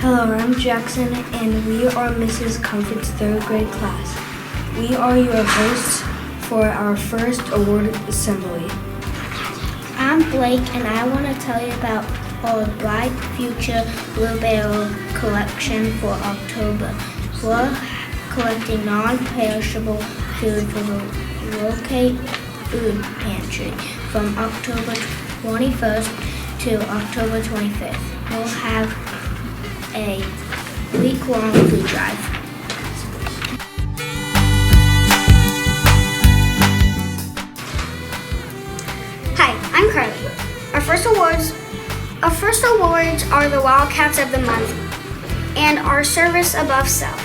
Hello, I'm Jackson, and we are Mrs. Comfort's third grade class. We are your hosts for our first award assembly. I'm Blake, and I want to tell you about our Bright Future Blueberry collection for October. We're collecting non-perishable food for the Locate Food Pantry from October 21st to October 25th. We'll have a week-long food drive. Hi, I'm Carly. Our first awards are the Wildcats of the Month and our Service Above Self.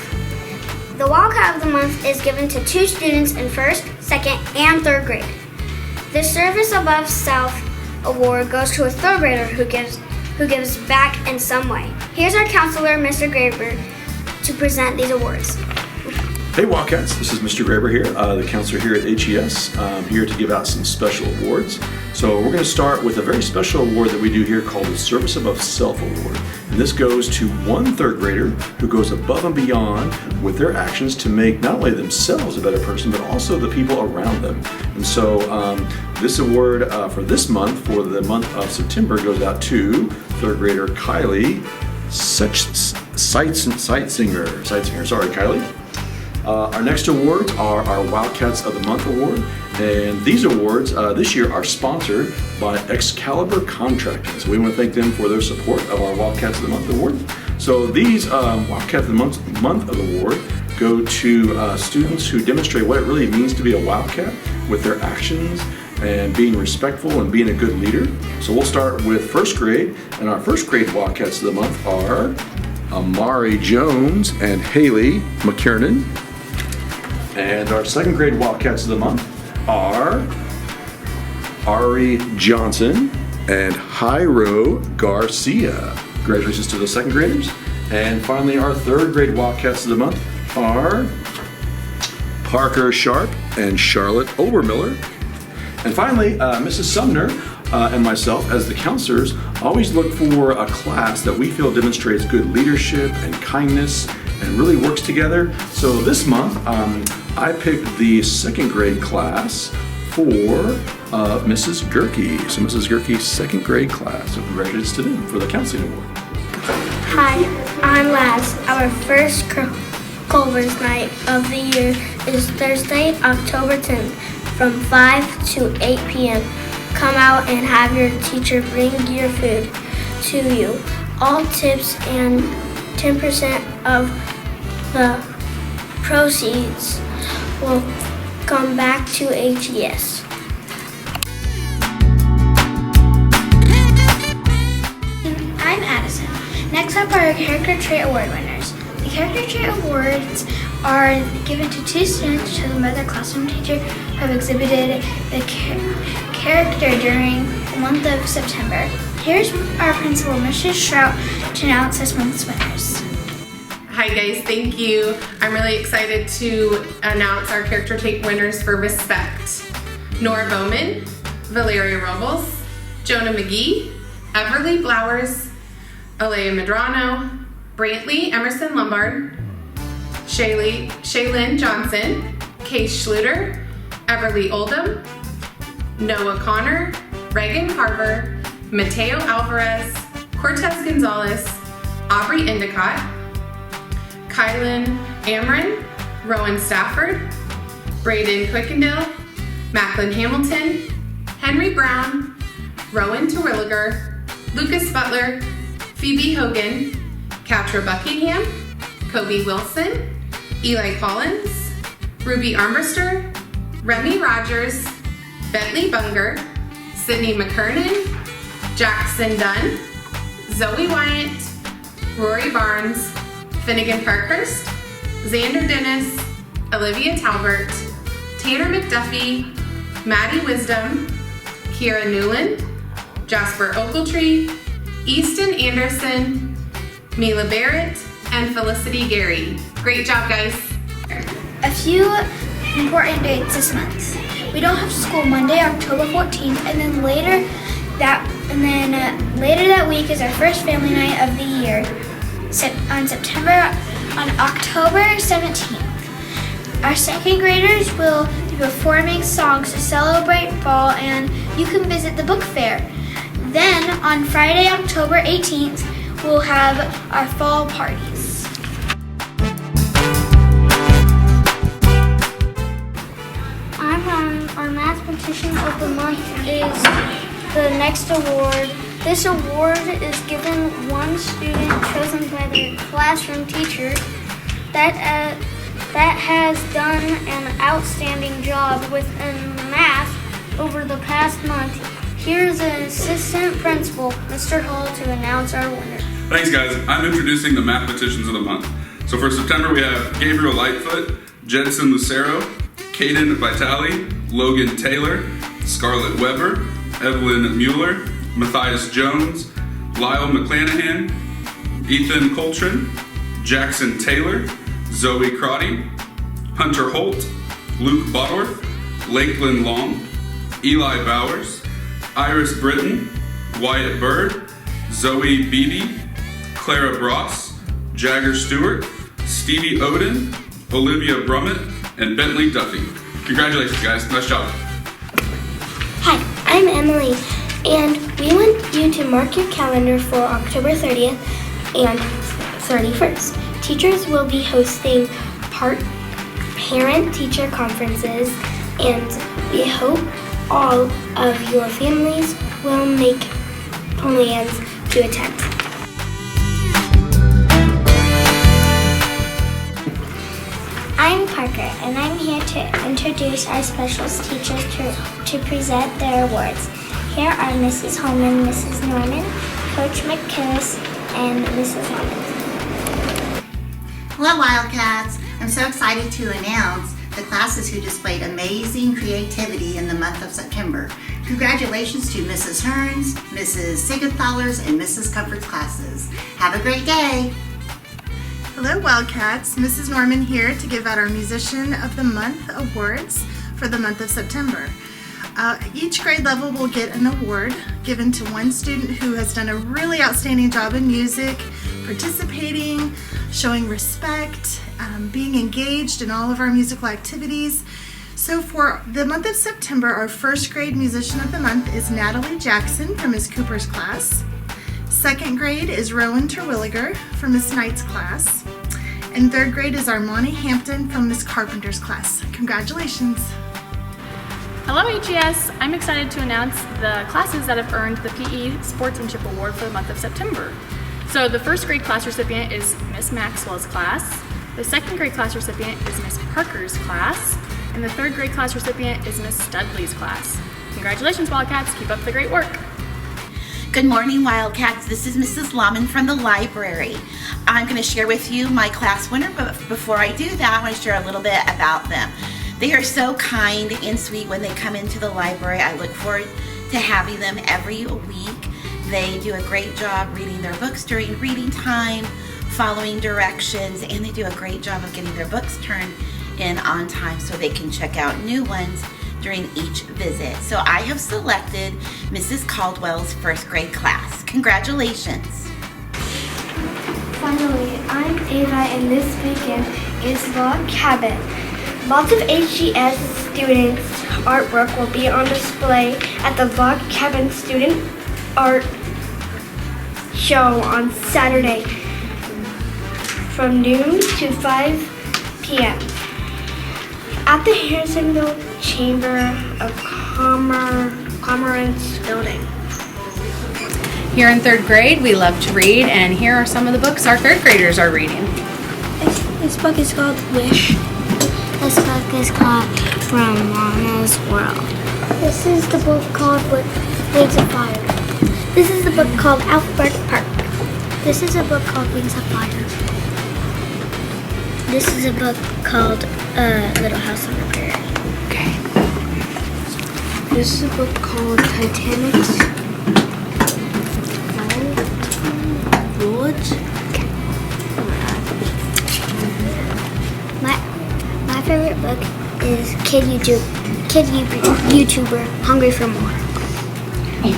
The Wildcat of the Month is given to 2 students in 1st, 2nd, and 3rd grade. The Service Above Self award goes to a 3rd grader who gives back in some way. Here's our counselor, Mr. Graber, to present these awards. Hey Wildcats, this is Mr. Graber here, the counselor here at HES. I'm here to give out some special awards. So we're going to start with a very special award that we do here called the Service Above Self Award. And this goes to one 3rd grader who goes above and beyond with their actions to make not only themselves a better person, but also the people around them. And so this award for this month, for the month of September, goes out to 3rd grader Kylie Sightsinger. Sorry, Kylie. Our next awards are our Wildcats of the Month award, and these awards this year are sponsored by Excalibur Contracting. So we want to thank them for their support of our Wildcats of the Month award. So these Wildcats of the Month award go to students who demonstrate what it really means to be a Wildcat with their actions and being respectful and being a good leader. So we'll start with 1st grade, and our 1st grade Wildcats of the Month are Amari Jones and Haley McKiernan. And our 2nd grade Wildcats of the Month are Ari Johnson and Jairo Garcia. Congratulations to the 2nd graders. And finally, our 3rd grade Wildcats of the Month are Parker Sharp and Charlotte Obermiller. And finally, Mrs. Sumner and myself, as the counselors, always look for a class that we feel demonstrates good leadership and kindness and really works together. So this month, I picked the 2nd grade class for Mrs. Gerke. So Mrs. Gerke's 2nd grade class. So congratulations to them for the counseling award. Hi, I'm Laz. Our first Culver's night of the year is Thursday, October 10th from 5 to 8 p.m. Come out and have your teacher bring your food to you. All tips and 10% of the proceeds will come back to HES. I'm Addison. Next up are our Character Trait Award winners. The Character Trait Awards are given to 2 students chosen by their classroom teacher who have exhibited the character during the month of September. Here's our principal, Mrs. Shrout, to announce this month's winners. Hi guys, thank you. I'm really excited to announce our Character Trait winners for Respect. Nora Bowman, Valeria Robles, Jonah McGee, Everly Blowers, Alea Medrano, Brantley Emerson Lombard, Shaylin Johnson, Case Schluter, Everly Oldham, Noah Connor, Reagan Carver, Mateo Alvarez, Cortez Gonzalez, Aubrey Endicott, Kylan Amron, Rowan Stafford, Braden Quickendale, Macklin Hamilton, Henry Brown, Rowan Terwilliger, Lucas Butler, Phoebe Hogan, Katra Buckingham, Kobe Wilson, Eli Collins, Ruby Armbruster, Remy Rogers, Bentley Bunger, Sydney McKernan, Jackson Dunn, Zoe Wyatt, Rory Barnes, Finnegan Parkhurst, Xander Dennis, Olivia Talbert, Tanner McDuffie, Maddie Wisdom, Kira Newland, Jasper Ogletree, Easton Anderson, Mila Barrett, and Felicity Gary. Great job, guys. A few important dates this month. We don't have school Monday, October 14th, and then later that week is our first family night of the year. on October 17th. Our second graders will be performing songs to celebrate fall, and you can visit the book fair. Then on Friday, October 18th, we'll have our fall parties. Our mathematician of the month is the next award. This award is given one student chosen by their classroom teacher that has done an outstanding job within math over the past month. Here's the assistant principal, Mr. Hall, to announce our winner. Thanks, guys. I'm introducing the mathematicians of the month. So for September, we have Gabriel Lightfoot, Jensen Lucero, Caden Vitale, Logan Taylor, Scarlett Weber, Evelyn Mueller, Matthias Jones, Lyle McClanahan, Ethan Coltrin, Jackson Taylor, Zoe Crotty, Hunter Holt, Luke Butterworth, Lakeland Long, Eli Bowers, Iris Britton, Wyatt Bird, Zoe Beebe, Clara Bross, Jagger Stewart, Stevie Oden, Olivia Brummett, and Bentley Duffy. Congratulations, guys. Nice job. Hi, I'm Emily, and we want you to mark your calendar for October 30th and 31st. Teachers will be hosting parent-teacher conferences, and we hope all of your families will make plans to attend. I'm Parker, and I'm here to introduce our specials teachers to present their awards. Here are Mrs. Holman, Mrs. Norman, Coach McKinnis, and Mrs. Holman. Hello, Wildcats. I'm so excited to announce the classes who displayed amazing creativity in the month of September. Congratulations to Mrs. Hearns, Mrs. Sigenthalers, and Mrs. Comfort's classes. Have a great day. Hello, Wildcats. Mrs. Norman here to give out our Musician of the Month awards for the month of September. Each grade level will get an award given to one student who has done a really outstanding job in music, participating, showing respect, being engaged in all of our musical activities. So for the month of September, our first grade Musician of the Month is Natalie Jackson from Ms. Cooper's class. Second grade is Rowan Terwilliger from Ms. Knight's class. And third grade is Armani Hampton from Ms. Carpenter's class. Congratulations. Hello HES! I'm excited to announce the classes that have earned the PE Sportsmanship Award for the month of September. So the first grade class recipient is Miss Maxwell's class, the second grade class recipient is Miss Parker's class, and the third grade class recipient is Miss Studley's class. Congratulations, Wildcats! Keep up the great work! Good morning, Wildcats. This is Mrs. Lahman from the library. I'm going to share with you my class winner, but before I do that, I want to share a little bit about them. They are so kind and sweet when they come into the library. I look forward to having them every week. They do a great job reading their books during reading time, following directions, and they do a great job of getting their books turned in on time so they can check out new ones during each visit. So I have selected Mrs. Caldwell's first grade class. Congratulations. Finally, I'm Ava, and this weekend is Log Cabin. Lots of HES students' artwork will be on display at the Log Cabin Student Art Show on Saturday from noon to 5 p.m. at the Harrisonville Chamber of Commerce building. Here in third grade, we love to read, and here are some of the books our third graders are reading. This book is called Wish. This book is called From Mama's World. This is the book called Wings of Fire. This is the book called Alphabet Park. This is a book called Wings of Fire. This is a book called Little House on the Prairie. Okay. This is a book called Titanic's Woods. My favorite book is Kid YouTuber Hungry for More.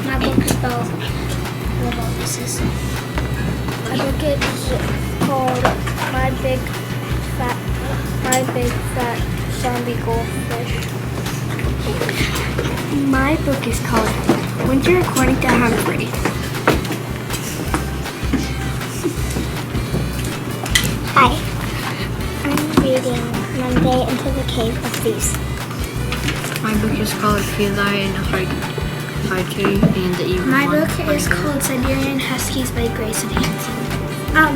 My book is about little pieces. My book is called My Big Fat Zombie Goldfish. My book is called Winter According to Humphrey. Hi, I'm reading Monday Into the Cave of Thieves. My book is called Feli and Haiku and the Evil My One book by is Gary. called Siberian Huskies by Grace and Hanson.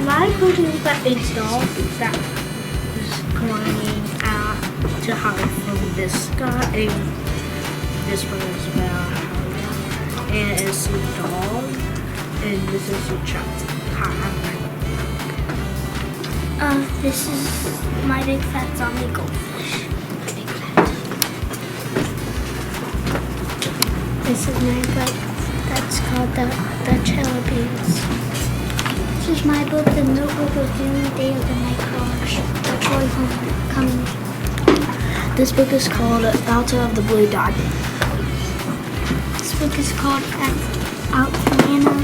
My book is about a dog that is climbing out to hide from this guy. And this one is about and it's a dog, and this is a child. This is My Big Fat Zombie Goldfish. This is my book that's called The Chiller Beans. This is my book, The Notebook of Doom, Day of the Nightcrawlers. The Troy Homecoming. This book is called Alta of the Blue Dot. This book is called Atlanta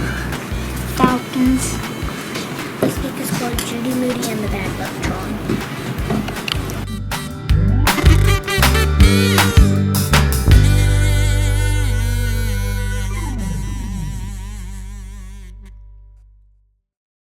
Falcons.